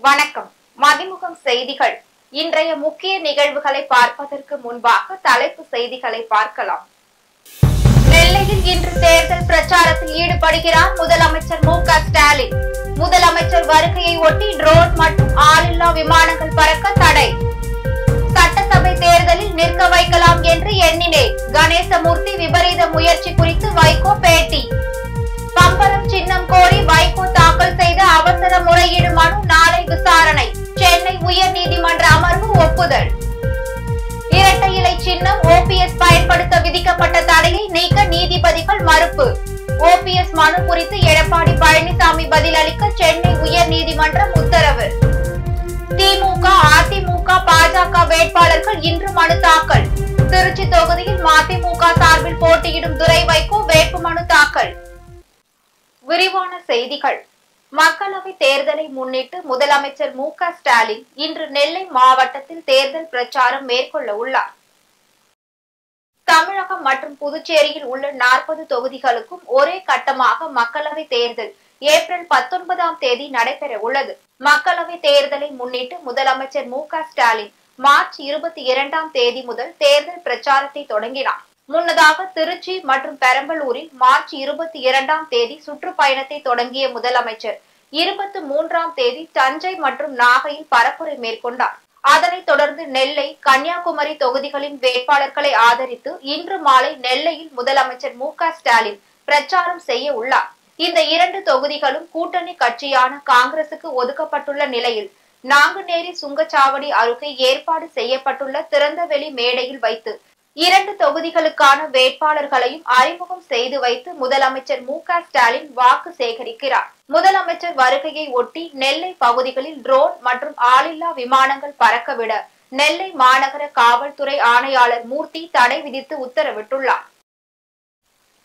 வணக்கம். மதிமுகம் செய்திகள். இன்றைய முக்கிய நிகழ்வுகளை பார்ப்பதற்கு முன்பாக தலைப்பு செய்திகளை பார்க்கலாம். நெல்லையில் இன்று தேர்தல் பிரச்சாரத்தில் ஈடுபடுகிறார் முதலமைச்சர் மு.க. ஸ்டாலின். முதலமைச்சர் வருகையை ஒட்டி ட்ரோன் மற்றும் ஆளில்லா விமானங்கள் பறக்க தடை. சட்டசபை தேர்தலில் நிற்க வைக்கலாம் என்று எண்ணினேன். கணேசமூர்த்தி விபரீத முயற்சி குறித்து வைகோ பேட்டி. பம்பரம் சின்னம் கோரி வைகோ தாக்கல் செய்த அவசர முறையீடு மனு நாளை விசாரணை. சென்னை உயர்நீதிமன்ற அமர்வு ஒப்புதல். இரட்டை இலை சின்னம் ஓபிஎஸ் பயன்படுத்த விதிக்கப்பட்ட தடையை நீக்க நீதிபதிகள் மறுப்பு. ஓபிஎஸ் மனு குறித்து எடப்பாடி பழனிசாமி பதிலளிக்க சென்னை உயர்நீதிமன்றம் உத்தரவு. திமுக, அதிமுக, பாஜக வேட்பாளர்கள் இன்று மனு தாக்கல். திருச்சி தொகுதியில் மதிமுக சார்பில் போட்டியிடும் துரை வைகோ வேட்புமனு தாக்கல். விரிவான செய்திகள். மக்களவை தேர்தலை முன்னிட்டு முதலமைச்சர் மு.க. ஸ்டாலின் இன்று நெல்லை மாவட்டத்தில் தேர்தல் பிரச்சாரம் மேற்கொள்ள உள்ளார். தமிழகம் மற்றும் புதுச்சேரியில் உள்ள 40 தொகுதிகளுக்கும் ஒரே கட்டமாக மக்களவை தேர்தல் ஏப்ரல் 19ஆம் தேதி நடைபெற உள்ளது. மக்களவை தேர்தலை முன்னிட்டு முதலமைச்சர் மு.க. ஸ்டாலின் மார்ச் 22ஆம் தேதி முதல் தேர்தல் பிரச்சாரத்தை தொடங்கினார். முன்னதாக திருச்சி மற்றும் பெரம்பலூரில் மார்ச் 22ஆம் தேதி சுற்றுப்பயணத்தை தொடங்கிய முதலமைச்சர் 23ஆம் தேதி தஞ்சை மற்றும் நாகையில் பரப்புரை மேற்கொண்டார். அதனைத் தொடர்ந்து நெல்லை, கன்னியாகுமரி தொகுதிகளின் வேட்பாளர்களை ஆதரித்து இன்று மாலை நெல்லையில் முதலமைச்சர் மு.க. ஸ்டாலின் பிரச்சாரம் செய்ய உள்ளார். இந்த 2 தொகுதிகளும் கூட்டணி கட்சியான காங்கிரசுக்கு ஒதுக்கப்பட்டுள்ள நிலையில் நாங்குநேரி சுங்கச்சாவடி அருகே ஏற்பாடு செய்யப்பட்டுள்ள திறந்தவெளி மேடையில் வைத்து 2 தொகுதிகளுக்கான வேட்பாளர்களையும் அறிமுகம் செய்து வைத்து முதலமைச்சர் மு.க. ஸ்டாலின் வாக்கு சேகரிக்கிறார். முதலமைச்சர் வருகையை ஒட்டி நெல்லை பகுதிகளில் ட்ரோன் மற்றும் ஆளில்லா விமானங்கள் பறக்கவிட நெல்லை மாநகர காவல்துறை ஆணையாளர் மூர்த்தி தடை விதித்து உத்தரவிட்டுள்ளார்.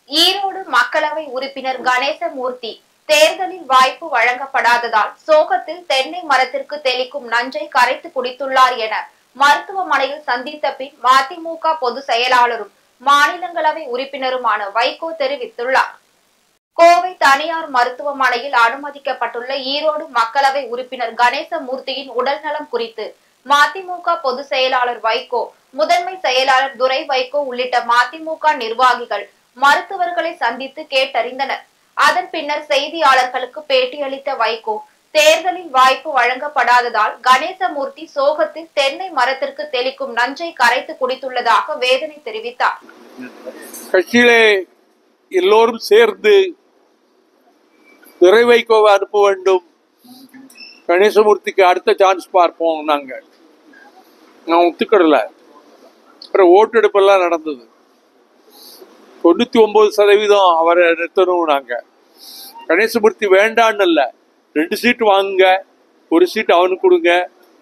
ஈரோடு மக்களவை உறுப்பினர் கணேசமூர்த்தி தேர்தலில் வாய்ப்பு வழங்கப்படாததால் சோகத்தில் தென்னை மரத்திற்கு தெளிக்கும் நஞ்சை கரைத்து குடித்துள்ளார் என மருத்துவமனையில் சந்தித்த பின் மதிமுக பொதுச் செயலாளரும் மாநிலங்களவை உறுப்பினருமான வைகோ தெரிவித்துள்ளார். கோவை தனியார் மருத்துவமனையில் அனுமதிக்கப்பட்டுள்ள ஈரோடு மக்களவை உறுப்பினர் கணேசமூர்த்தியின் உடல்நலம் குறித்து மதிமுக பொதுச் செயலாளர் வைகோ, முதன்மை செயலாளர் துரை வைகோ உள்ளிட்ட மதிமுக நிர்வாகிகள் மருத்துவர்களை சந்தித்து கேட்டறிந்தனர். அதன் பின்னர் செய்தியாளர்களுக்கு பேட்டியளித்த வைகோ, தேர்தலில் வாய்ப்பு வழங்கப்படாததால் கணேசமூர்த்தி சோகத்தில் தென்னை மரத்திற்கு தெளிக்கும் நஞ்சை கரைத்து குடித்துள்ளதாக வேதனை தெரிவித்தார். கட்சியிலே எல்லோரும் சேர்ந்து துரை வைகோவை அனுப்ப வேண்டும், கணேசமூர்த்திக்கு அடுத்த சான்ஸ் பார்ப்போம். நான் ஒத்துக்கிடல. அப்புறம் ஓட்டெடுப்பெல்லாம் நடந்தது. 99% அவரை நிறுத்தணும். கணேசமூர்த்தி வேண்டான்னு இல்ல, 2 சீட்டு வாங்குங்க, 1 சீட்டு அவனுக்கு கொடுங்க,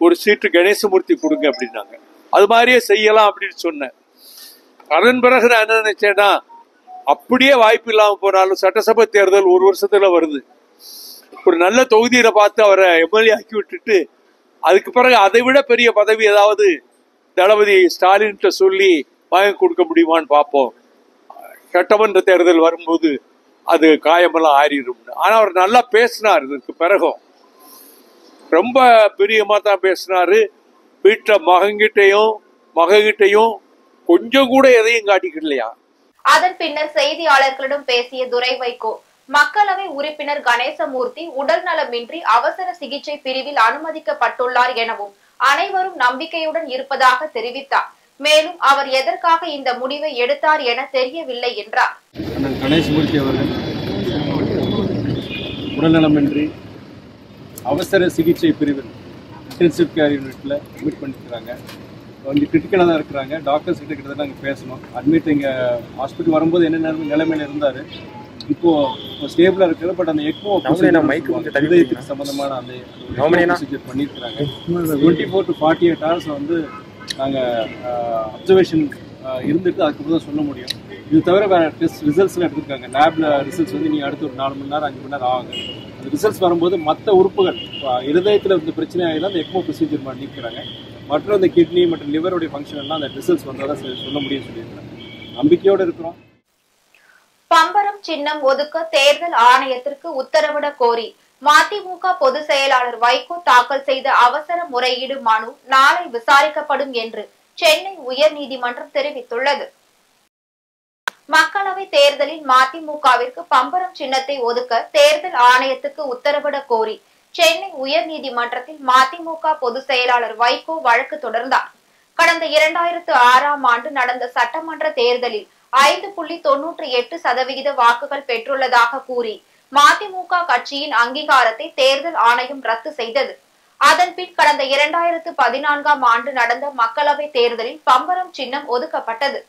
1 சீட்டு கணேசமூர்த்தி கொடுங்க அப்படின்னாங்க. அது மாதிரியே செய்யலாம் அப்படின்னு சொன்னேன். அதன் பிறகு நான் என்ன நினைச்சேன்னா, அப்படியே வாய்ப்பு இல்லாமல் போனாலும் சட்டசபை தேர்தல் 1 வருஷத்துல வருது. ஒரு நல்ல தொகுதியில பார்த்து அவரை எம்எல்ஏ ஆக்கி விட்டுட்டு அதுக்கு பிறகு அதை விட பெரிய பதவி ஏதாவது தளபதி ஸ்டாலின் சொல்லி வாங்கி கொடுக்க முடியுமான்னு பார்ப்போம். சட்டமன்ற தேர்தல் வரும்போது அது காயமெல்லாம் ஆறிடும். ஆனா அவர் நல்லா பேசினார். இதற்கு பிறகும் ரொம்ப பிரியமா தான் பேசினாரு. வீட்டுல மகங்கிட்டையும் கொஞ்சம் கூட எதையும் காட்டிக்கலையா. அதன் பின்னர் செய்தியாளர்களிடம் பேசிய துரை வைகோ, மக்களவை உறுப்பினர் கணேசமூர்த்தி உடல் நலமின்றி அவசர சிகிச்சை பிரிவில் அனுமதிக்கப்பட்டுள்ளார் எனவும் அனைவரும் நம்பிக்கையுடன் இருப்பதாக தெரிவித்தார். மேலும் அவர் எதற்காக இந்த முடிவை எடுத்தார் என தெரியவில்லை என்றார். கணேசமூர்த்தி அவர்கள் உடல்நலமின்றி அவசர சிகிச்சை பிரிவில் இன்டென்சிவ் கேர் யூனிட்ல அட்மிட் பண்ணிருக்காங்க. கொஞ்சம் கிரிட்டிக்கலாக தான் இருக்கிறாங்க. டாக்டர்ஸ் கிட்ட கிட்ட நாங்கள் பேசணும். அட்மிட் இங்கே ஹாஸ்பிட்டல் வரும்போது என்ன நிலைமையில இருந்தார், இப்போ ஸ்டேபிளாக இருக்கிறது. பட் அந்த எக்மோ இதயத்துக்கு சம்பந்தமான அந்த ப்ரொசீஜர் பண்ணியிருக்கிறாங்க. 24 to 48 hours வந்து நாங்கள் அப்சர்வேஷன் இருந்துட்டு அதுக்கப்புறம் தான் சொல்ல முடியும். இது தவிர வேறு டெஸ்ட் ரிசல்ட்ஸ்லாம் எடுத்துருக்காங்க. லேபில் ரிசல்ட்ஸ் வந்து நீங்கள் அடுத்து ஒரு 4 மணி நேரம் 5 மணி நேரம் ஆகுங்க. அந்த ரிசல்ட்ஸ் வரும்போது மற்ற உறுப்புகள் இருதயத்தில் இந்த பிரச்சனை ஆகிதான் அந்த எக்மோ ப்ரொசீஜர் பண்ணிக்கிறாங்க. மற்றும் அந்த கிட்னி மற்றும் லிவருடைய ஃபங்க்ஷன் எல்லாம் அந்த ரிசல்ட்ஸ் வந்தால் தான் சொல்ல முடியும்னு சொல்லியிருக்காங்க. நம்பிக்கையோடு இருக்கிறோம். பம்பரம் சின்னம் ஒதுக்க தேர்தல் ஆணையத்திற்கு உத்தரவிட கோரி மதிமுக பொதுச் செயலாளர் வைகோ தாக்கல் செய்த அவசர முறையீடு மனு நாளை விசாரிக்கப்படும் என்று சென்னை உயர்நீதிமன்றம் தெரிவித்துள்ளது. மக்களவை தேர்தலில் மதிமுகவிற்கு பம்பரம் சின்னத்தை ஒதுக்க தேர்தல் ஆணையத்துக்கு உத்தரவிட கோரி சென்னை உயர்நீதிமன்றத்தில் மதிமுக பொதுச் செயலாளர் வைகோ வழக்கு தொடர்ந்தார். கடந்த 2006ஆம் ஆண்டு நடந்த சட்டமன்ற தேர்தலில் 5.98% வாக்குகள் பெற்றுள்ளதாக கூறி மதிமுக கட்சியின் அங்கீகாரத்தை தேர்தல் ஆணையம் ரத்து செய்தது. அதன்பின் கடந்த 2014ஆம் ஆண்டு நடந்த மக்களவை தேர்தலில் பம்பரம் சின்னம் ஒதுக்கப்பட்டது.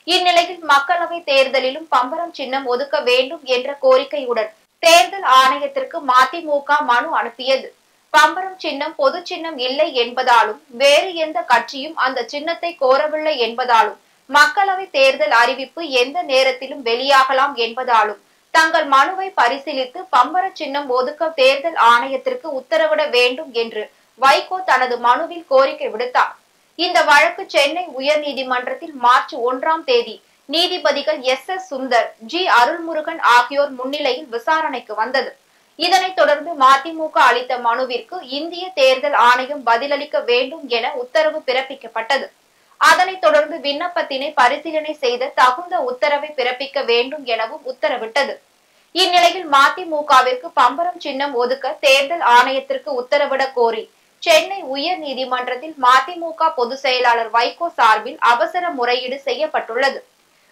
இந்நிலையில் மக்களவை தேர்தலிலும் பம்பரம் சின்னம் ஒதுக்க வேண்டும் என்ற கோரிக்கையுடன் தேர்தல் ஆணையத்திற்கு மதிமுக மனு அனுப்பியது. பம்பரம் சின்னம் பொது சின்னம் இல்லை என்பதாலும் வேறு எந்த கட்சியும் அந்த சின்னத்தை கோரவில்லை என்பதாலும் மக்களவை தேர்தல் அறிவிப்பு எந்த நேரத்திலும் வெளியாகலாம் என்பதாலும் தங்கள் மனுவை பரிசீலித்து பம்பர சின்னம் ஒதுக்க தேர்தல் ஆணையத்திற்கு உத்தரவிட வேண்டும் என்று வைகோ தனது மனுவில் கோரிக்கை விடுத்தார். இந்த வழக்கு சென்னை உயர்நீதிமன்றத்தில் மார்ச் 1ஆம் தேதி நீதிபதிகள் S.S. சுந்தர், G. அருள்முருகன் ஆகியோர் முன்னிலையில் விசாரணைக்கு வந்தது. இதனைத் தொடர்ந்து மதிமுக அளித்த மனுவிற்கு இந்திய தேர்தல் ஆணையம் பதிலளிக்க வேண்டும் என உத்தரவு பிறப்பிக்கப்பட்டது. அதனைத் தொடர்ந்து விண்ணப்பத்தினை பரிசீலனை செய்த தகுந்த உத்தரவை பிறப்பிக்க வேண்டும் எனவும் உத்தரவிட்டது. இந்நிலையில் மதிமுகவிற்கு பம்பரம் சின்னம் ஒதுக்க தேர்தல் ஆணையத்திற்கு உத்தரவிட கோரி சென்னை உயர் நீதிமன்றத்தில் மதிமுக பொதுச் செயலாளர் வைகோ சார்பில் அவசர முறையீடு செய்யப்பட்டுள்ளது.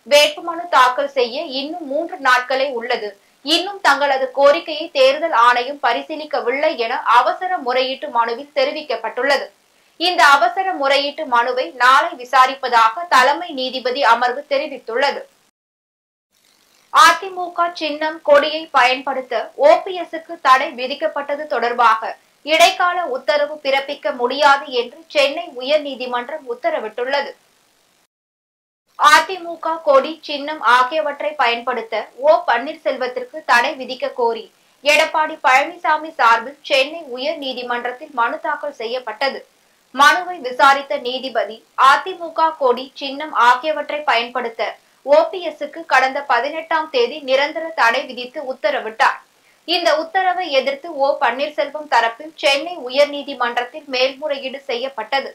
வேட்புமனு தாக்கல் செய்ய இன்னும் 3 நாட்களே உள்ளது. இன்னும் தங்களது கோரிக்கையை தேர்தல் ஆணையம் பரிசீலிக்கவில்லை என அவசர முறையீட்டு மனுவில் தெரிவிக்கப்பட்டுள்ளது. இந்த அவசர முறையீட்டு மனுவை நாளை விசாரிப்பதாக தலைமை நீதிபதி அமர்வு தெரிவித்துள்ளது. அதிமுக சின்னம் கொடியை பயன்படுத்த OPS-க்கு தடை விதிக்கப்பட்டது தொடர்பாக இடைக்கால உத்தரவு பிறப்பிக்க முடியாது என்று சென்னை உயர்நீதிமன்றம் உத்தரவிட்டுள்ளது. அதிமுக கொடி, சின்னம் ஆகியவற்றை பயன்படுத்த பன்னீர்செல்வத்திற்கு தடை விதிக்க கோரி எடப்பாடி பழனிசாமி சார்பில் சென்னை உயர்நீதிமன்றத்தில் மனு தாக்கல் செய்யப்பட்டது. மனுவை விசாரித்த நீதிபதி அதிமுக கொடி, சின்னம் ஆகியவற்றை பயன்படுத்த OPS-க்கு கடந்த 18ஆம் தேதி நிரந்தர தடை விதித்து உத்தரவிட்டார். இந்த உத்தரவை எதிர்த்து பன்னீர்செல்வம் தரப்பில் சென்னை உயர்நீதிமன்றத்தில் மேல்முறையீடு செய்யப்பட்டது.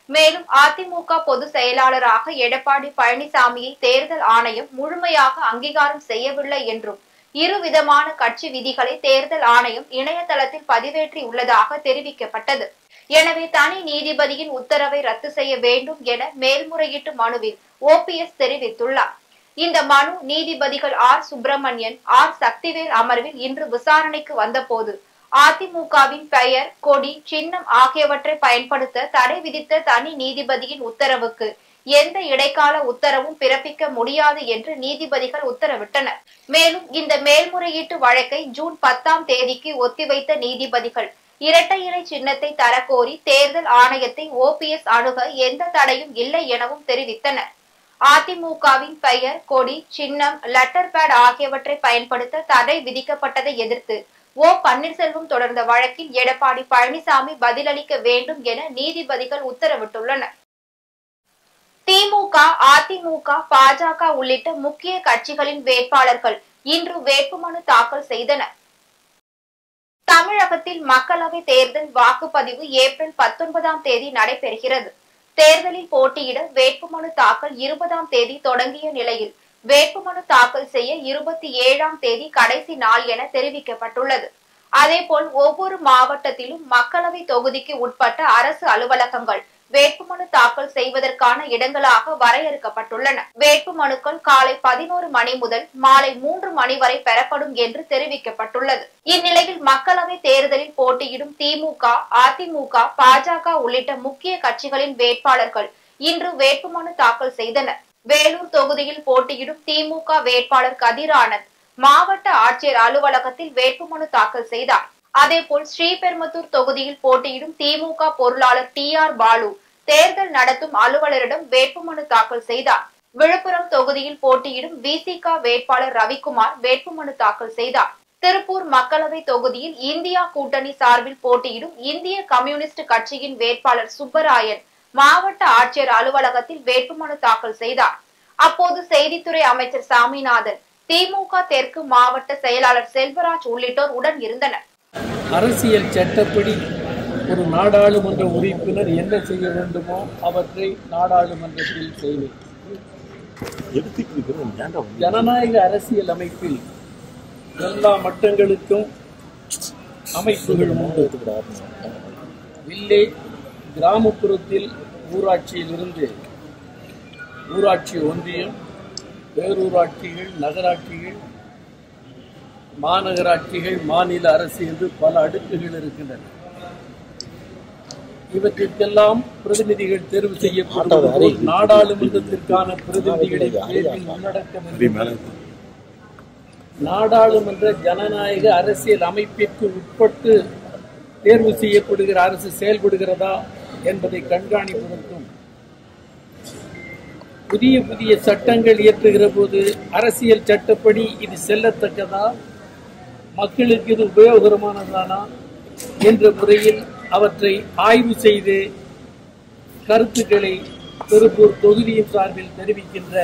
மேலும் அதிமுக பொதுச் செயலாளராக எடப்பாடி பழனிசாமியை தேர்தல் ஆணையம் முழுமையாக அங்கீகாரம் செய்யவில்லை என்றும் இருவிதமான கட்சி விதிகளை தேர்தல் ஆணையம் இணையதளத்தில் பதிவேற்றி உள்ளதாக தெரிவிக்கப்பட்டது. எனவே தனி நீதிபதியின் உத்தரவை ரத்து செய்ய வேண்டும் என மேல்முறையீட்டு மனுவில் OPS தெரிவித்துள்ளார். இந்த மனு நீதிபதிகள் R. சுப்பிரமணியன், R. சக்திவேல் அமர்வில் இன்று விசாரணைக்கு வந்தபோது அதிமுகவின் பெயர், கொடி, சின்னம் ஆகியவற்றை பயன்படுத்த தடை விதித்த தனி நீதிபதியின் உத்தரவுக்கு எந்த இடைக்கால உத்தரவும் பிறப்பிக்க முடியாது என்று நீதிபதிகள் உத்தரவிட்டனர். மேலும் இந்த மேல்முறையீட்டு வழக்கை ஜூன் 10ஆம் தேதிக்கு ஒத்திவைத்த நீதிபதிகள் இரட்டை இலை சின்னத்தை தரக்கோரி தேர்தல் ஆணையத்தை OPS அணுக எந்த தடையும் இல்லை எனவும் தெரிவித்தனர். அதிமுகவின் பெயர், கொடி, சின்னம், லெட்டர் பேட் ஆகியவற்றை பயன்படுத்த தடை விதிக்கப்பட்டதை எதிர்த்து பன்னீர்செல்வம் தொடர்ந்த வழக்கில் எடப்பாடி பழனிசாமி பதிலளிக்க வேண்டும் என நீதிபதிகள் உத்தரவிட்டுள்ளனர். திமுக, அதிமுக, பாஜக உள்ளிட்ட முக்கிய கட்சிகளின் வேட்பாளர்கள் இன்று வேட்புமனு தாக்கல் செய்தனர். தமிழகத்தில் மக்களவை தேர்தல் வாக்குப்பதிவு ஏப்ரல் 19ஆம் தேதி நடைபெறுகிறது. தேர்தலில் போட்டியிட வேட்புமனு தாக்கல் 20ஆம் தேதி தொடங்கிய நிலையில் வேட்புமனு தாக்கல் செய்ய 27ஆம் தேதி கடைசி நாள் என தெரிவிக்கப்பட்டுள்ளது. அதேபோல் ஒவ்வொரு மாவட்டத்திலும் மக்களவை தொகுதிக்கு உட்பட்ட அரசு அலுவலகங்கள் வேட்புமனு தாக்கல் செய்வதற்கான இடங்களாக வரையறுக்கப்பட்டுள்ளன. வேட்புமனுக்கள் காலை 11 மணி முதல் மாலை 3 மணி வரை பெறப்படும் என்று தெரிவிக்கப்பட்டுள்ளது. இந்நிலையில் மக்களவை தேர்தலில் போட்டியிடும் திமுக, அதிமுக, பாஜக உள்ளிட்ட முக்கிய கட்சிகளின் வேட்பாளர்கள் இன்று வேட்புமனு தாக்கல் செய்தனர். வேலூர் தொகுதியில் போட்டியிடும் திமுக வேட்பாளர் கதிர் ஆனந்த் மாவட்ட ஆட்சியர் அலுவலகத்தில் வேட்புமனு தாக்கல் செய்தார். அதேபோல் ஸ்ரீபெரும்புதூர் தொகுதியில் போட்டியிடும் திமுக பொருளாளர் TR பாலு தேர்தல் நடத்தும் அலுவலரிடம் வேட்புமனு தாக்கல் செய்தார். விழுப்புரம் தொகுதியில் போட்டியிடும் VCK வேட்பாளர் ரவிக்குமார் வேட்புமனு தாக்கல் செய்தார். திருப்பூர் மக்களவை தொகுதியில் இந்தியா கூட்டணி சார்பில் போட்டியிடும் இந்திய கம்யூனிஸ்ட் கட்சியின் வேட்பாளர் சுப்பராயன் மாவட்ட ஆட்சியர் அலுவலகத்தில் வேட்புமனு தாக்கல் செய்தார். அப்போது செய்தித்துறை அமைச்சர் சாமிநாதன், திமுக தெற்கு மாவட்ட செயலாளர் செல்வராஜ் உள்ளிட்டோர் உடன் இருந்தனர். அரசியல் சட்டப்படி ஒரு நாடாளுமன்ற உறுப்பினர் என்ன செய்ய வேண்டுமோ அவற்றை நாடாளுமன்றத்தில் செய்வேன். ஜனநாயக அரசியல் அமைப்பில் எல்லா மட்டங்களுக்கும் அமைப்புகள் உண்டு. வில்லேஜ் கிராமப்புறத்தில் ஊராட்சியில் இருந்து ஊராட்சி ஒன்றியம், பேரூராட்சிகள், நகராட்சிகள், மாநகராட்சிகள், மாநில அரசு என்று பல அடுக்குகள் இருக்கின்றன. இவற்றிற்கெல்லாம் பிரதிநிதிகள் தேர்வு செய்யப்படுவது நாடாளுமன்றத்திற்கான பிரதிநிதிகளை தேர்வில் உள்ளடக்கம். நாடாளுமன்ற ஜனநாயக அரசியல் அமைப்பிற்கு உட்பட்டு தேர்வு செய்யப்படுகிற அரசு செயல்படுகிறதா என்பதை கண்காணிப்பதற்கும், புதிய புதிய சட்டங்கள் இயற்றுகிற போது அரசியல் சட்டப்படி இது செல்லத்தக்கதா, மக்களுக்கு இது உபயோகரமானதானா என்ற முறையில் அவற்றை ஆய்வு செய்து கருத்துக்களை திருப்பூர் தொகுதியின் சார்பில் தெரிவிக்கின்ற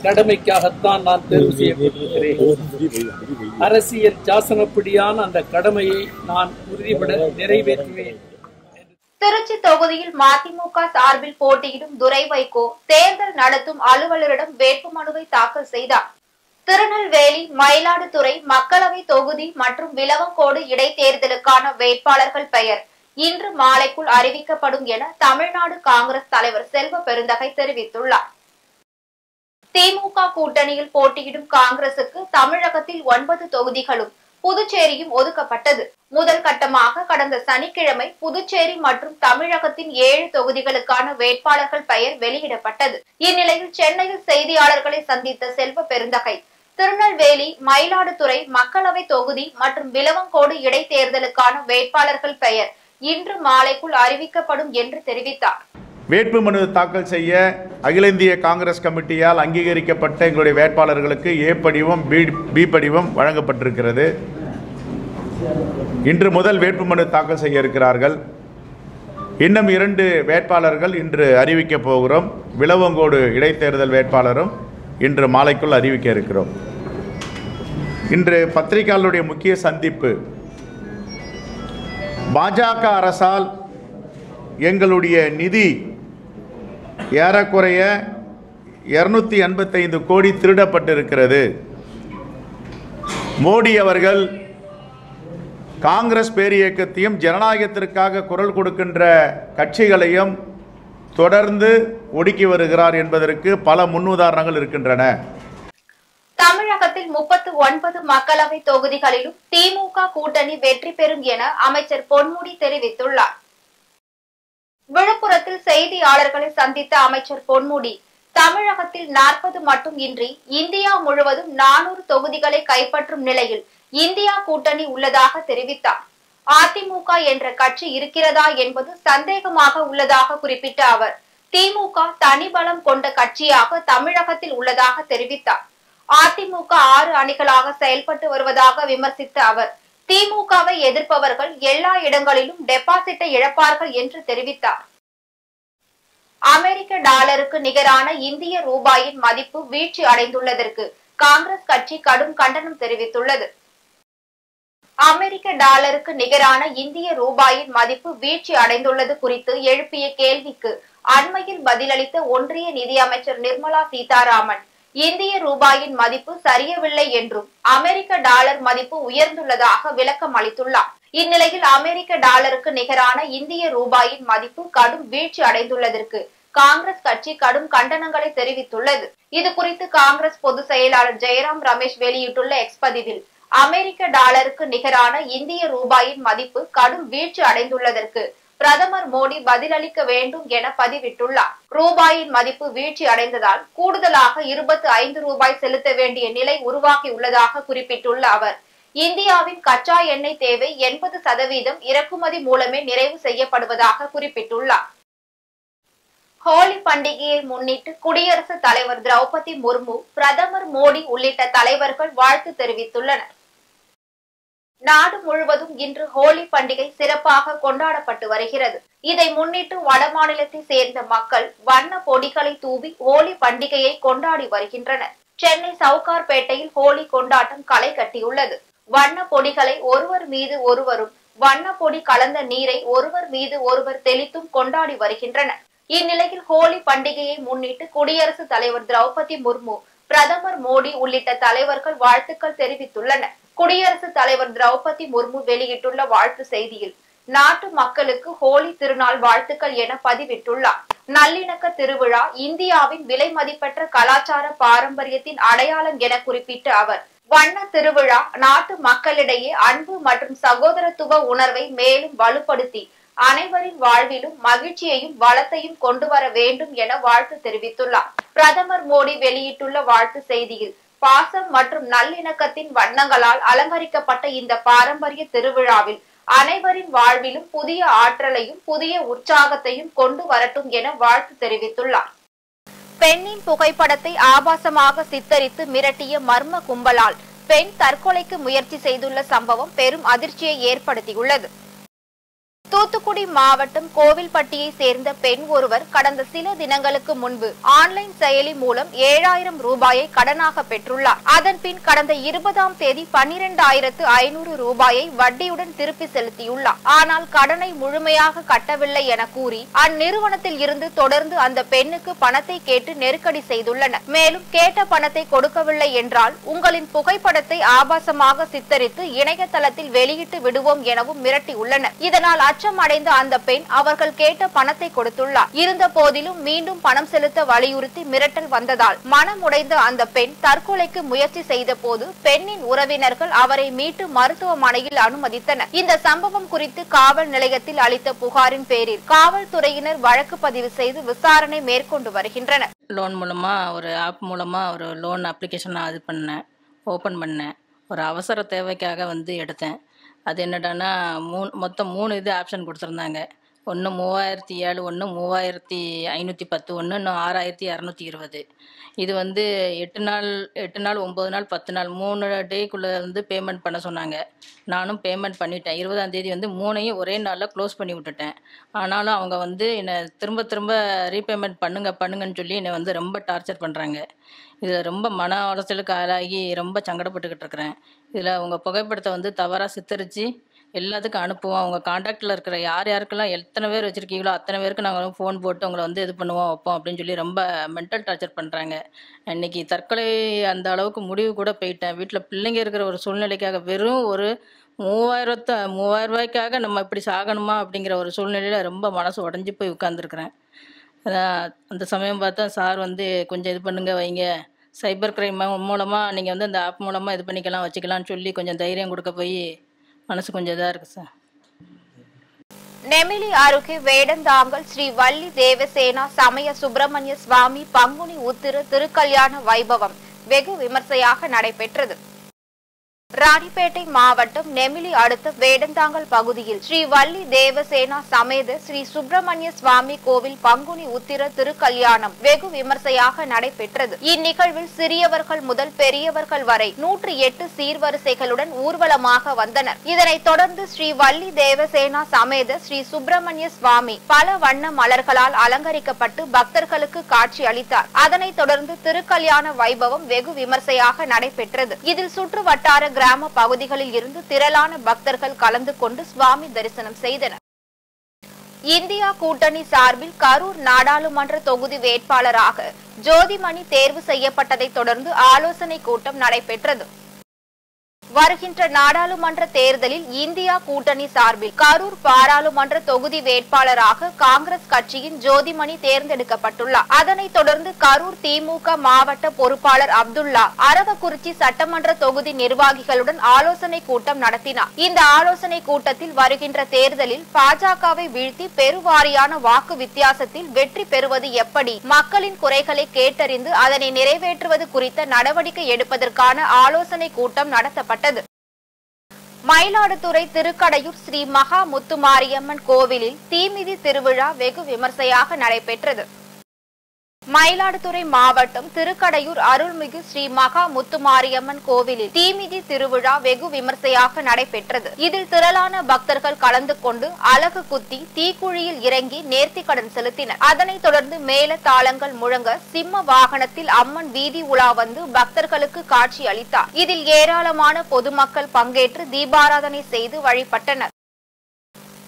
கடமைக்காகத்தான் நான் தேர்வு செய்யப்பட்டிருக்கிறேன். அரசியல் சாசனப்படியான அந்த கடமையை நான் உறுதிபட நிறைவேற்றுவேன். திருச்சி தொகுதியில் மதிமுக சார்பில் போட்டியிடும் துரை வைகோ தேர்தல் நடத்தும் அலுவலரிடம் வேட்புமனுவை தாக்கல் செய்தார். திருநெல்வேலி, மயிலாடுதுறை மக்களவை தொகுதி மற்றும் விளவங்கோடு இடைத்தேர்தலுக்கான வேட்பாளர்கள் பெயர் இன்று மாலைக்குள் அறிவிக்கப்படும் என தமிழ்நாடு காங்கிரஸ் தலைவர் செல்வ பெருந்தகை தெரிவித்துள்ளார். திமுக கூட்டணியில் போட்டியிடும் காங்கிரசுக்கு தமிழகத்தில் 9 தொகுதிகளும் புதுச்சேரியும் ஒதுக்கப்பட்டது. முதல் கட்டமாக கடந்த சனிக்கிழமை புதுச்சேரி மற்றும் தமிழகத்தின் 7 தொகுதிகளுக்கான வேட்பாளர்கள் பெயர் வெளியிடப்பட்டது. இந்நிலையில் சென்னையில் செய்தியாளர்களை சந்தித்த செல்வ பெருந்தகை திருநெல்வேலி, மயிலாடுதுறை மக்களவை தொகுதி மற்றும் விளவங்கோடு இடைத்தேர்தலுக்கான வேட்பாளர்கள் பெயர் இன்று மாலைக்குள் அறிவிக்கப்படும் என்று தெரிவித்தார். வேட்புமனு தாக்கல் செய்ய அகில இந்திய காங்கிரஸ் கமிட்டியால் அங்கீகரிக்கப்பட்ட எங்களுடைய வேட்பாளர்களுக்கு ஏ படிவம், பி படிவம் வழங்கப்பட்டிருக்கிறது. இன்று முதல் வேட்புமனு தாக்கல் செய்ய இருக்கிறார்கள். இன்னும் 2 வேட்பாளர்கள் இன்று அறிவிக்க போகிறோம். விளவங்கோடு இடைத்தேர்தல் வேட்பாளரும் இன்று மாலைக்குள் அறிவிக்க இருக்கிறோம். இன்று பத்திரிகையாளருடைய முக்கிய சந்திப்பு. பாஜக அரசால் எங்களுடைய நிதி ஏறக்குறைய 285 கோடி திருடப்பட்டிருக்கிறது. மோடி அவர்கள் காங்கிரஸ் பேரியக்கத்தையும் ஜனநாயகத்திற்காக குரல் கொடுக்கின்ற கட்சிகளையும் தொடர்ந்து ஒடுக்கி வருகிறார் என்பதற்கு பல முன்னுதாரணங்கள் இருக்கின்றன. தமிழகத்தில் 39 மக்களவை தொகுதிகளிலும் திமுக கூட்டணி வெற்றி பெறும் என அமைச்சர் பொன்முடி தெரிவித்துள்ளார். விழுப்புரத்தில் செய்தியாளர்களை சந்தித்த அமைச்சர் பொன்முடி தமிழகத்தில் 40 மட்டும் இன்றி இந்தியா முழுவதும் 400 தொகுதிகளை கைப்பற்றும் நிலையில் இந்தியா கூட்டணி உள்ளதாக தெரிவித்தார். அதிமுக என்ற கட்சி இருக்கிறதா என்பது சந்தேகமாக உள்ளதாக குறிப்பிட்ட அவர் திமுக தனிபலம் கொண்ட கட்சியாக தமிழகத்தில் உள்ளதாக தெரிவித்தார். அதிமுக 6 அணிகளாக செயல்பட்டு வருவதாக விமர்சித்த அவர் திமுகவை எதிர்ப்பவர்கள் எல்லா இடங்களிலும் டெபாசிட்டை இழப்பார்கள் என்று தெரிவித்தார். அமெரிக்க டாலருக்கு நிகரான இந்திய ரூபாயின் மதிப்பு வீழ்ச்சி அடைந்துள்ளதற்கு காங்கிரஸ் கட்சி கடும் கண்டனம் தெரிவித்துள்ளது. அமெரிக்க டாலருக்கு நிகரான இந்திய ரூபாயின் மதிப்பு வீழ்ச்சி அடைந்துள்ளது குறித்து எழுப்பிய கேள்விக்கு அண்மையில் பதிலளித்த ஒன்றிய நிதியமைச்சர் நிர்மலா சீதாராமன் இந்திய ரூபாயின் மதிப்பு சரியவில்லை என்றும் அமெரிக்க டாலர் மதிப்பு உயர்ந்துள்ளதாக விளக்கம் அளித்துள்ளார். இந்நிலையில் அமெரிக்க டாலருக்கு நிகரான இந்திய ரூபாயின் மதிப்பு கடும் வீழ்ச்சி அடைந்துள்ளதற்கு காங்கிரஸ் கட்சி கடும் கண்டனங்களை தெரிவித்துள்ளது. இது குறித்து காங்கிரஸ் பொதுச் செயலாளர் ஜெயராம் ரமேஷ் வெளியிட்டுள்ள எக்ஸ் பதிவில் அமெரிக்க டாலருக்கு நிகரான இந்திய ரூபாயின் மதிப்பு கடும் வீழ்ச்சி அடைந்துள்ளதற்கு பிரதமர் மோடி பதிலளிக்க வேண்டும் என பதிவிட்டுள்ளார். ரூபாயின் மதிப்பு வீழ்ச்சி அடைந்ததால் கூடுதலாக 25 ரூபாய் செலுத்த வேண்டிய நிலை உருவாகியுள்ளதாக குறிப்பிட்டுள்ள அவர் இந்தியாவின் கச்சா எண்ணெய் தேவை 80% இறக்குமதி மூலமே நிறைவு செய்யப்படுவதாக குறிப்பிட்டுள்ளார். ஹோலி பண்டிகையை முன்னிட்டு குடியரசுத் தலைவர் திரௌபதி முர்மு, பிரதமர் மோடி உள்ளிட்ட தலைவர்கள் வாழ்த்து தெரிவித்துள்ளனர். நாடு முழுவதும் இன்று ஹோலி பண்டிகை சிறப்பாக கொண்டாடப்பட்டு வருகிறது. இதை முன்னிட்டு வடமாநிலத்தை சேர்ந்த மக்கள் வண்ண பொடிகளை தூவி ஹோலி பண்டிகையை கொண்டாடி வருகின்றனர். சென்னை சவுகார்பேட்டையில் ஹோலி கொண்டாட்டம் களை கட்டியுள்ளது. வண்ண பொடிகளை ஒருவர் மீது ஒருவரும் வண்ண பொடி கலந்த நீரை ஒருவர் மீது ஒருவர் தெளித்தும் கொண்டாடி வருகின்றனர். இந்நிலையில் ஹோலி பண்டிகையை முன்னிட்டு குடியரசுத் தலைவர் திரௌபதி முர்மு, பிரதமர் மோடி உள்ளிட்ட தலைவர்கள் வாழ்த்துக்கள் தெரிவித்துள்ளனர். குடியரசுத் தலைவர் திரௌபதி முர்மு வெளியிட்டுள்ள வாழ்த்து செய்தியில் நாட்டு மக்களுக்கு ஹோலி திருநாள் வாழ்த்துக்கள் என பதிவிட்டுள்ளார். நல்லிணக்க திருவிழா இந்தியாவின் விலை மதிப்பற்ற கலாச்சார பாரம்பரியத்தின் அடையாளம் என குறிப்பிட்ட அவர், வண்ண திருவிழா நாட்டு மக்களிடையே அன்பு மற்றும் சகோதரத்துவ உணர்வை மேலும் வலுப்படுத்தி அனைவரின் வாழ்விலும் மகிழ்ச்சியையும் வளத்தையும் கொண்டு வர வேண்டும் என வாழ்த்து தெரிவித்துள்ளார். பிரதமர் மோடி வெளியிட்டுள்ள வாழ்த்து செய்தியில், பாசம் மற்றும் நல்லிணக்கத்தின் வண்ணங்களால் அலங்கரிக்கப்பட்ட இந்த பாரம்பரிய திருவிழாவில் அனைவரின் வாழ்விலும் புதிய ஆற்றலையும் புதிய உற்சாகத்தையும் கொண்டு வரட்டும் என வாழ்த்து தெரிவித்துள்ளார். பெண்ணின் புகைப்படத்தை ஆபாசமாக சித்தரித்து மிரட்டிய மர்ம கும்பலால் பெண் தற்கொலைக்கு முயற்சி செய்துள்ள சம்பவம் பெரும் அதிர்ச்சியை ஏற்படுத்தியுள்ளது. தூத்துக்குடி மாவட்டம் கோவில்பட்டியை சேர்ந்த பெண் ஒருவர் கடந்த சில தினங்களுக்கு முன்பு ஆன்லைன் செயலி மூலம் 7000 ரூபாயை கடனாக பெற்றுள்ளார். அதன் பின் கடந்த 20ஆம் தேதி 12,500 ரூபாயை வட்டியுடன் திருப்பி செலுத்தியுள்ளார். ஆனால் கடனை முழுமையாக கட்டவில்லை என கூறி அந்நிறுவனத்தில் இருந்து தொடர்ந்து அந்த பெண்ணுக்கு பணத்தை கேட்டு நெருக்கடி செய்துள்ளனர். மேலும் கேட்ட பணத்தை கொடுக்கவில்லை என்றால் உங்களின் புகைப்படத்தை ஆபாசமாக சித்தரித்து இணையதளத்தில் வெளியிட்டு விடுவோம் எனவும் மிரட்டியுள்ளனர். இதனால் அச்சம் அடைந்த அந்த பெண் அவர்கள் கேட்ட பணத்தை கொடுத்துள்ளார். இருந்த போதிலும் மீண்டும் பணம் செலுத்த வலியுறுத்தி மிரட்டல் வந்ததால் மனமுடைந்த அந்த பெண் தற்கொலைக்கு முயற்சி செய்த போது பெண்ணின் உறவினர்கள் அவரை மீட்டு மருத்துவமனையில் அனுமதித்தனர். இந்த சம்பவம் குறித்து காவல் நிலையத்தில் அளித்த புகாரின் பேரில் காவல்துறையினர் வழக்கு பதிவு செய்து விசாரணை மேற்கொண்டு வருகின்றனர். லோன் மூலமா ஒரு ஆப் மூலமா ஒரு லோன் அப்ளிகேஷன் ஓபன் பண்ணேன். ஒரு அவசர தேவைக்காக எடுத்தேன். அது என்னடான்னா மொத்தம் 3 இது ஆப்ஷன் கொடுத்துருந்தாங்க. ஒன்று 3007, ஒன்று 3510, ஒன்று இன்னும் 6220. இது 8 நாள் 9 நாள் 10 நாள் 3 டேக்குள்ளே பேமெண்ட் பண்ண சொன்னாங்க. நானும் பேமெண்ட் பண்ணிட்டேன். 20ஆம் தேதி 3ஐயும் ஒரே நாளில் க்ளோஸ் பண்ணி விட்டுட்டேன். ஆனாலும் அவங்க என்னை திரும்ப ரீபேமெண்ட் பண்ணுங்கன்னு சொல்லி என்னை ரொம்ப டார்ச்சர் பண்ணுறாங்க. இதில் ரொம்ப மன உளைச்சலுக்கு ஆளாகி ரொம்ப சங்கடப்பட்டுக்கிட்டு இருக்கிறேன். இதில் உங்கள் புகைப்படத்தை தவறாக சித்தரித்து எல்லாத்துக்கும் அனுப்புவோம். அவங்க கான்டாக்டில் இருக்கிற யாருக்கெல்லாம் எத்தனை பேர் வச்சுருக்கீங்களோ அத்தனை பேருக்கு நாங்கள் ஃபோன் போட்டு உங்களை இது பண்ணுவோம் வைப்போம் அப்படின்னு சொல்லி ரொம்ப மென்டல் டார்ச்சர் பண்ணுறாங்க. இன்றைக்கி தற்கொலை அந்த அளவுக்கு முடிவு கூட போயிட்டேன். வீட்டில் பிள்ளைங்க இருக்கிற ஒரு சூழ்நிலைக்காக வெறும் ஒரு 3000 ரூபாய்க்காக நம்ம இப்படி சாகணுமா அப்படிங்கிற ஒரு சூழ்நிலையில் ரொம்ப மனசு உடஞ்சி போய் உட்காந்துருக்குறேன். அந்த சமயம் பார்த்தா சார் கொஞ்சம் இது பண்ணுங்க வைங்க, சைபர் கிரைம் மூலமாக நீங்கள் அந்த ஆப் மூலமாக இது பண்ணிக்கலாம் வச்சுக்கலாம்னு சொல்லி கொஞ்சம் தைரியம் கொடுக்க போய் மனசு கொஞ்சம் இதாக இருக்குது சார். நெமிலி அருகே வேடந்தாங்கல் ஸ்ரீ வள்ளி தேவசேனா சமய சுப்பிரமணிய சுவாமி பங்குனி உத்திர திருக்கல்யாண வைபவம் வெகு விமர்சையாக நடைபெற்றது. ராணிப்பேட்டை மாவட்டம் நெமிலி அடுத்த வேடந்தாங்கல் பகுதியில் ஸ்ரீ வள்ளி தேவசேனா சமேத ஸ்ரீ சுப்பிரமணிய சுவாமி கோவில் பங்குனி உத்திர திருக்கல்யாணம் வெகு விமர்சையாக நடைபெற்றது. இந்நிகழ்வில் சிறியவர்கள் முதல் பெரியவர்கள் வரை 108 சீர்வரிசைகளுடன் ஊர்வலமாக வந்தனர். இதனைத் தொடர்ந்து ஸ்ரீ வள்ளி தேவசேனா சமேத ஸ்ரீ சுப்பிரமணிய சுவாமி பல வண்ண மலர்களால் அலங்கரிக்கப்பட்டு பக்தர்களுக்கு காட்சி அளித்தார். அதனைத் தொடர்ந்து திருக்கல்யாண வைபவம் வெகு விமர்சையாக நடைபெற்றது. இதில் சுற்று வட்டார கிராம பகுதிகளில் இருந்து திரளான பக்தர்கள் கலந்து கொண்டு சுவாமி தரிசனம் செய்தனர். இந்தியா கூட்டணி சார்பில் கரூர் நாடாளுமன்ற தொகுதி வேட்பாளராக ஜோதிமணி தேர்வு செய்யப்பட்டதை தொடர்ந்து ஆலோசனை கூட்டம் நடைபெற்றது. வருகின்ற நாடாளுமன்ற தேர்தலில் இந்தியா கூட்டணி சார்பில் கரூர் பாராளுமன்ற தொகுதி வேட்பாளராக காங்கிரஸ் கட்சியின் ஜோதிமணி தேர்ந்தெடுக்கப்பட்டுள்ளார். அதனைத் தொடர்ந்து கரூர் திமுக மாவட்ட பொறுப்பாளர் அப்துல்லா அரவக்குறிச்சி சட்டமன்ற தொகுதி நிர்வாகிகளுடன் ஆலோசனை கூட்டம் நடத்தினார். இந்த ஆலோசனை கூட்டத்தில் வருகின்ற தேர்தலில் பாஜகவை வீழ்த்தி பெருவாரியான வாக்கு வித்தியாசத்தில் வெற்றி பெறுவது எப்படி, மக்களின் குறைகளை கேட்டறிந்து அதனை நிறைவேற்றுவது குறித்த நடவடிக்கை எடுப்பதற்கான ஆலோசனை கூட்டம் நடத்தப்பட்டது. மயிலாடுதுறை திருக்கடையூர் ஸ்ரீ மகா முத்துமாரியம்மன் கோவிலில் தீமிதி திருவிழா வெகு விமர்சையாக நடைபெற்றது. மயிலாடுதுறை மாவட்டம் திருக்கடையூர் அருள்மிகு ஸ்ரீ மகா முத்துமாரியம்மன் கோவிலில் தீமிதி திருவிழா வெகு விமர்சையாக நடைபெற்றது. இதில் திரளான பக்தர்கள் கலந்து கொண்டு அலகு குத்தி தீக்குழியில் இறங்கி நேர்த்திக்கடன் செலுத்தினர். அதனைத் தொடர்ந்து மேல தாளங்கள் முழங்க சிம்ம வாகனத்தில் அம்மன் வீதி உலா வந்து பக்தர்களுக்கு காட்சி அளித்தார். இதில் ஏராளமான பொதுமக்கள் பங்கேற்று தீபாராதனை செய்து வழிபட்டனர்.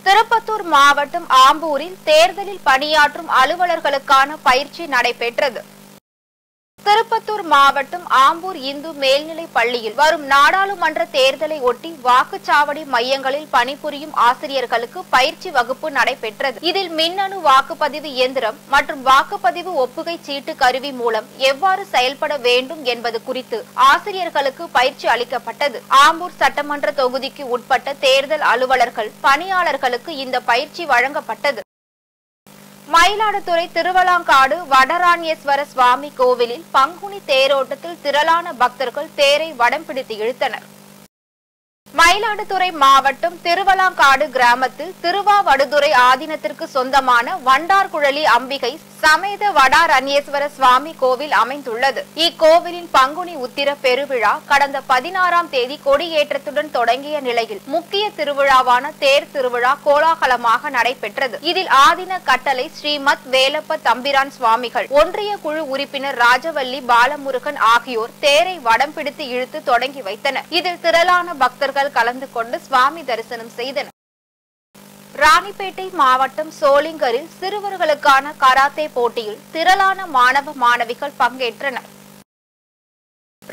திருப்பத்தூர் மாவட்டம் ஆம்பூரில் தேர்தலில் பணியாற்றும் அலுவலர்களுக்கான பயிற்சி நடைபெற்றது. திருப்பத்தூர் மாவட்டம் ஆம்பூர் இந்து மேல்நிலைப் பள்ளியில் வரும் நாடாளுமன்ற தேர்தலை ஒட்டி வாக்குச்சாவடி மையங்களில் பணிபுரியும் ஆசிரியர்களுக்கு பயிற்சி வகுப்பு நடைபெற்றது. இதில் மின்னணு வாக்குப்பதிவு இயந்திரம் மற்றும் வாக்குப்பதிவு ஒப்புகை சீட்டு கருவி மூலம் எவ்வாறு செயல்பட வேண்டும் என்பது குறித்து ஆசிரியர்களுக்கு பயிற்சி அளிக்கப்பட்டது. ஆம்பூர் சட்டமன்ற தொகுதிக்கு உட்பட்ட தேர்தல் அலுவலர்கள் பணியாளர்களுக்கு இந்த பயிற்சி வழங்கப்பட்டது. மயிலாடுதுறை திருவலாங்காடு வடராணியேஸ்வர சுவாமி கோவிலில் பங்குனி தேரோட்டத்தில் திரளான பக்தர்கள் தேரை வடம் பிடித்து இழுத்தனர். மயிலாடுதுறை மாவட்டம் திருவலாங்காடு கிராமத்தில் திருவாவடுதுறை ஆதீனத்திற்கு சொந்தமான வண்டார்குழலி அம்பிகை சமேத வடாரண்யேஸ்வர சுவாமி கோவில் அமைந்துள்ளது. இக்கோவிலின் பங்குனி உத்திர பெருவிழா கடந்த 16ஆம் தேதி கொடியேற்றத்துடன் தொடங்கிய நிலையில் முக்கிய திருவிழாவான தேர் திருவிழா கோலாகலமாக நடைபெற்றது. இதில் ஆதீன கட்டளை ஸ்ரீமத் வேலப்ப தம்பிரான் சுவாமிகள், ஒன்றிய குழு உறுப்பினர் ராஜவல்லி பாலமுருகன் ஆகியோர் தேரை வடம் பிடித்து இழுத்து தொடங்கி வைத்தனர். இதில் திரளான பக்தர்கள் கலந்து கொண்டு சுவாமி தரிசனம் செய்தனர். ராணிப்பேட்டை மாவட்டம் சோளிங்கரில் சிறுவர்களுக்கான கராத்தே போட்டியில் திரளான மாணவ மாணவிகள் பங்கேற்றனர்.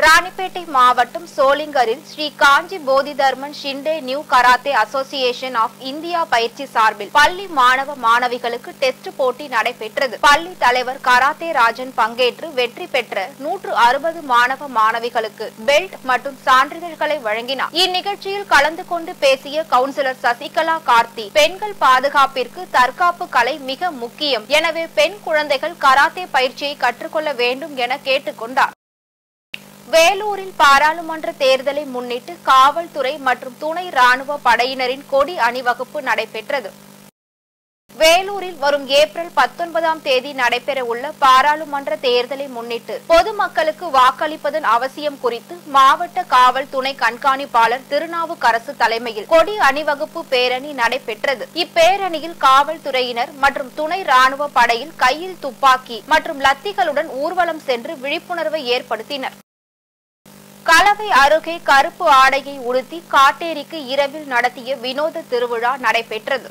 ராணிப்பேட்டை மாவட்டம் சோளிங்கரில் Sri Kanchi Bodhidharman Shinde new karate association of India பயிற்சி சார்பில் பள்ளி மாணவ மாணவிகளுக்கு டெஸ்ட் போட்டி நடைபெற்றது. பள்ளி தலைவர் கராத்தே ராஜன் பங்கேற்று வெற்றி பெற்ற 160 மாணவ மாணவிகளுக்கு பெல்ட் மற்றும் சான்றிதழ்களை வழங்கினார். இந்நிகழ்ச்சியில் கலந்து கொண்டு பேசிய கவுன்சிலர் சசிகலா கார்த்தி, பெண்கள் பாதுகாப்பிற்கு தற்காப்பு கலை மிக முக்கியம், எனவே பெண் குழந்தைகள் கராத்தே பயிற்சியை கற்றுக்கொள்ள வேண்டும் என கேட்டுக்கொண்டார். வேலூரில் பாராளுமன்ற தேர்தலை முன்னிட்டு காவல்துறை மற்றும் துணை ராணுவ படையினரின் கொடி அணிவகுப்பு நடைபெற்றது. வேலூரில் வரும் ஏப்ரல் 19ஆம் தேதி நடைபெற உள்ள பாராளுமன்ற தேர்தலை முன்னிட்டு பொதுமக்களுக்கு வாக்களிப்பதன் அவசியம் குறித்து மாவட்ட காவல் துணை கண்காணிப்பாளர் திருநாவுக்கரசு தலைமையில் கொடி அணிவகுப்பு பேரணி நடைபெற்றது. இப்பேரணியில் காவல்துறையினர் மற்றும் துணை ராணுவ படையில் கையில் துப்பாக்கி மற்றும் லத்திகளுடன் ஊர்வலம் சென்று விழிப்புணர்வை ஏற்படுத்தினர். கலவை அருகே கருப்பு ஆடையை உடுத்தி காட்டேரிக்கு இரவில் நடத்திய வினோத திருவிழா நடைபெற்றது.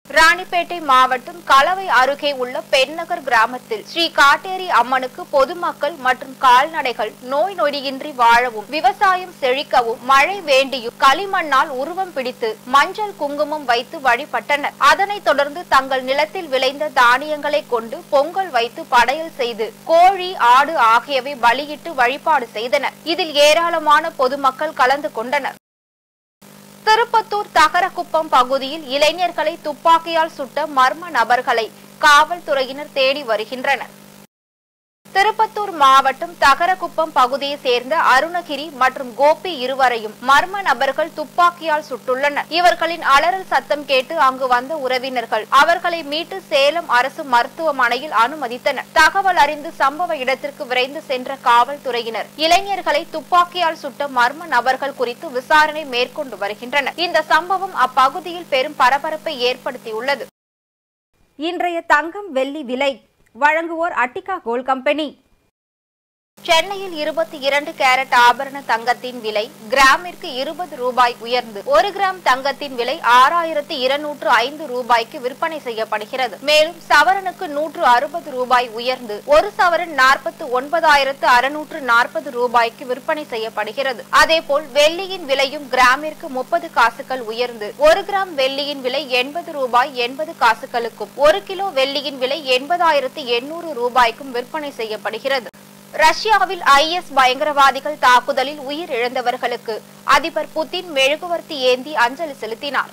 ராணிப்பேட்டை மாவட்டம் கலவை அருகே உள்ள பெண்ணகர் கிராமத்தில் ஸ்ரீ காட்டேரி அம்மனுக்கு பொதுமக்கள் மற்றும் கால்நடைகள் நோய் நொடியின்றி வாழவும் விவசாயம் செழிக்கவும் மழை வேண்டியும் களிமண்ணால் உருவம் பிடித்து மஞ்சள் குங்குமம் வைத்து வழிபட்டனர். அதனைத் தொடர்ந்து தங்கள் நிலத்தில் விளைந்த தானியங்களை கொண்டு பொங்கல் வைத்து படையல் செய்து கோழி, ஆடு ஆகியவை பலியிட்டு வழிபாடு செய்தனர். இதில் ஏராளமான பொதுமக்கள் கலந்து கொண்டனர். திருப்பத்தூர் தகரக்குப்பம் பகுதியில் இளைஞர்களை துப்பாக்கியால் சுட்ட மர்ம நபர்களை காவல்துறையினர் தேடி வருகின்றனர். திருப்பத்தூர் மாவட்டம் தகரக்குப்பம் பகுதியை சேர்ந்த அருணகிரி மற்றும் கோபி இருவரையும் மர்ம நபர்கள் துப்பாக்கியால் சுட்டுள்ளனர். இவர்களின் அலறல் சத்தம் கேட்டு அங்கு வந்த உறவினர்கள் அவர்களை மீட்டு சேலம் அரசு மருத்துவமனையில் அனுமதித்தனர். தகவல் அறிந்து சம்பவ இடத்திற்கு விரைந்து சென்ற காவல்துறையினர் இளைஞர்களை துப்பாக்கியால் சுட்ட மர்ம நபர்கள் குறித்து விசாரணை மேற்கொண்டு வருகின்றனர். இந்த சம்பவம் அப்பகுதியில் பெரும் பரபரப்பை ஏற்படுத்தியுள்ளது. இன்றைய தங்கம் வெள்ளி விலை வழங்குவோர் அட்டிகா கோல்ட் கம்பெனி. சென்னையில் 22 கேரட் ஆபரண தங்கத்தின் விலை கிராமிற்கு 20 ரூபாய் உயர்ந்து 1 கிராம் தங்கத்தின் விலை 6205 ரூபாய்க்கு விற்பனை செய்யப்படுகிறது. மேலும் சவரனுக்கு 160 ரூபாய் உயர்ந்து 1 சவரன் 49,640 ரூபாய்க்கு விற்பனை செய்யப்படுகிறது. அதேபோல் வெள்ளியின் விலையும் கிராமிற்கு 30 காசுகள் உயர்ந்து 1 கிராம் வெள்ளியின் விலை 80 ரூபாய் 80 காசுகளுக்கும் 1 கிலோ வெள்ளியின் விலை 80,800 ரூபாய்க்கும் விற்பனை செய்யப்படுகிறது. ரஷ்யாவில் IS பயங்கரவாதிகள் தாக்குதலில் உயிரிழந்தவர்களுக்கு அதிபர் புதின் மெழுகுவர்த்தி ஏந்தி அஞ்சலி செலுத்தினார்.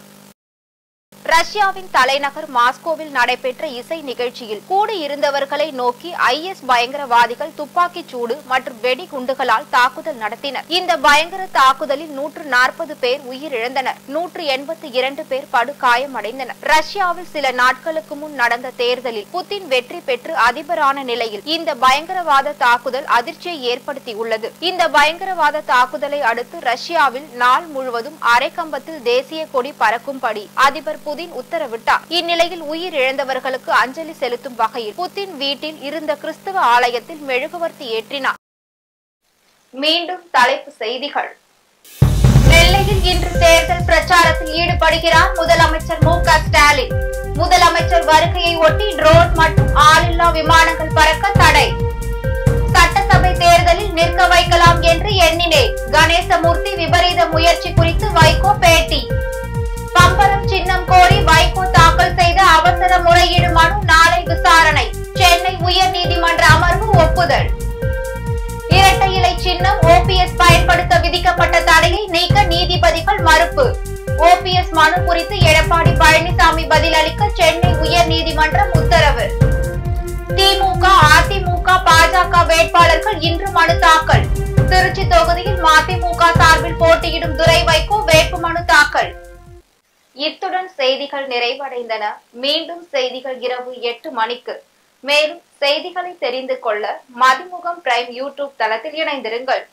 ரஷ்யாவின் தலைநகர் மாஸ்கோவில் நடைபெற்ற இசை நிகழ்ச்சியில் கூடியிருந்தவர்களை நோக்கி IS பயங்கரவாதிகள் துப்பாக்கிச் சூடு மற்றும் வெடிகுண்டுகளால் தாக்குதல் நடத்தினர். இந்த பயங்கர தாக்குதலில் 140 பேர் உயிரிழந்தனர், 182 பேர் படுகாயமடைந்தனர். ரஷ்யாவில் சில நாட்களுக்கு முன் நடந்த தேர்தலில் புதின் வெற்றி பெற்று அதிபரான நிலையில் இந்த பயங்கரவாத தாக்குதல் அதிர்ச்சியை ஏற்படுத்தியுள்ளது. இந்த பயங்கரவாத தாக்குதலை அடுத்து ரஷ்யாவில் நாள் முழுவதும் அரைக்கம்பத்தில் தேசிய கொடி பறக்கும்படி அதிபர் புதின் உத்தரவிட்டார். இந்நிலையில் உயிரிழந்தவர்களுக்கு அஞ்சலி செலுத்தும் வகையில் புதின் வீட்டில் இருந்த கிறிஸ்தவ ஆலயத்தில் மெழுகுவர்த்தி ஏற்றினார். மீண்டும் தலைப்புச் செய்திகள். நெல்லையில் இன்று தேர்தல் பிரச்சாரத்தில் ஈடுபடுகிறார் முதலமைச்சர் MK ஸ்டாலின். முதலமைச்சர் வருகையை ஒட்டி ட்ரோன் மற்றும் ஆளில்லா விமானங்கள் பறக்க தடை. சட்டசபை தேர்தலில் நிற்க வைக்கலாம் என்று எண்ணினேன். கணேசமூர்த்தி விபரீத முயற்சி குறித்து வைகோ பேட்டி. பம்பரம் சின்னம் கோரி வைகோ தாக்கல் செய்த அவசர முறையீடு மனு நாளை விசாரணை. சென்னை உயர்நீதிமன்ற அமர்வு ஒப்புதல். இரட்டை இலை சின்னம் OPS பயன்படுத்த விதிக்கப்பட்ட தடையை நீக்க நீதிபதிகள் மறுப்பு. OPS மனு குறித்து எடப்பாடி பழனிசாமி பதிலளிக்க சென்னை உயர்நீதிமன்றம் உத்தரவு. திமுக, அதிமுக, பாஜக வேட்பாளர்கள் இன்று மனு தாக்கல். திருச்சி தொகுதியில் மதிமுக சார்பில் போட்டியிடும் துரை வைகோ வேட்புமனு தாக்கல். இத்துடன் செய்திகள் நிறைவடைந்தன. மீண்டும் செய்திகள் இரவு 8 மணிக்கு. மேலும் செய்திகளை தெரிந்து கொள்ள மதிமுகம் பிரைம் யூடியூப் தளத்தில் இணைந்திருங்கள்.